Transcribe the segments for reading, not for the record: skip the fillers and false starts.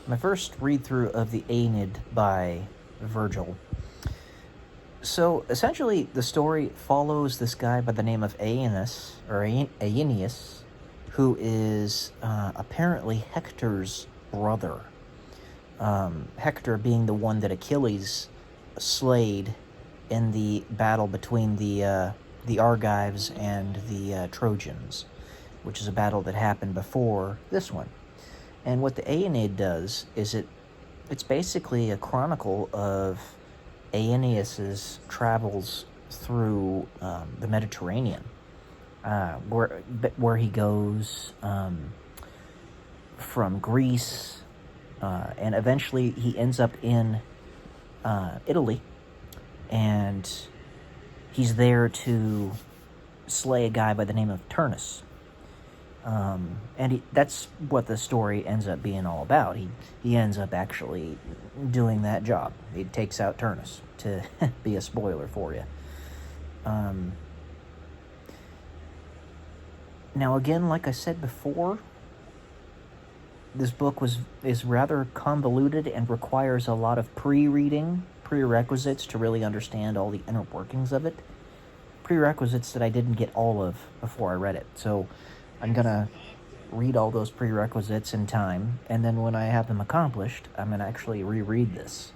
My first read-through of the Aineid by Virgil. So, essentially, the story follows this guy by the name of Aeneas, who is apparently Hector's brother. Hector being the one that Achilles slayed in the battle between the Argives and the Trojans, which is a battle that happened before this one. And what the Aineid does is it's basically a chronicle of Aeneas's travels through the Mediterranean, where he goes from Greece, and eventually he ends up in Italy, and he's there to slay a guy by the name of Turnus. And that's what the story ends up being all about. He ends up actually doing that job. He takes out Turnus, to be a spoiler for you. Now again, like I said before, this book is rather convoluted and requires a lot of prerequisites to really understand all the inner workings of it. Prerequisites that I didn't get all of before I read it. So I'm going to read all those prerequisites in time, and then when I have them accomplished, I'm going to actually reread this.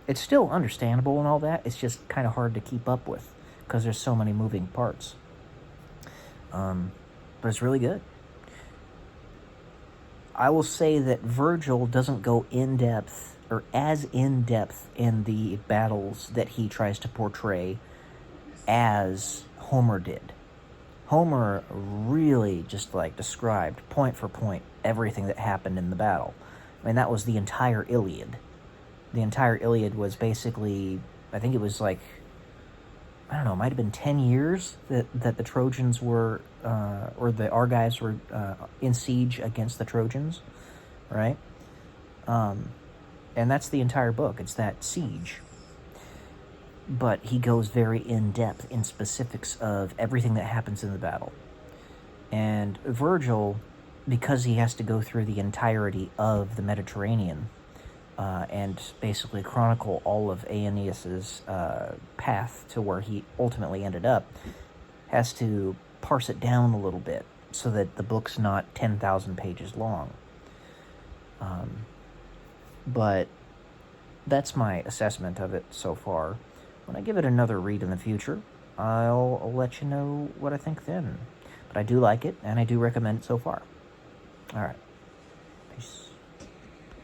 It's still understandable and all that. It's just kind of hard to keep up with because there's so many moving parts. But it's really good. I will say that Virgil doesn't go in-depth, or as in-depth in the battles that he tries to portray as Homer did. Homer really just described point for point everything that happened in the battle. I mean, that was the entire Iliad. The entire Iliad was basically, I think it was it might have been 10 years that the Trojans were, or the Argives were in siege against the Trojans, right? And that's the entire book. It's that siege. But he goes very in-depth in specifics of everything that happens in the battle. And Virgil, because he has to go through the entirety of the Mediterranean and basically chronicle all of Aeneas's path to where he ultimately ended up, has to parse it down a little bit so that the book's not 10,000 pages long. But that's my assessment of it so far. When I give it another read in the future, I'll let you know what I think then. But I do like it, and I do recommend it so far. All right. Peace.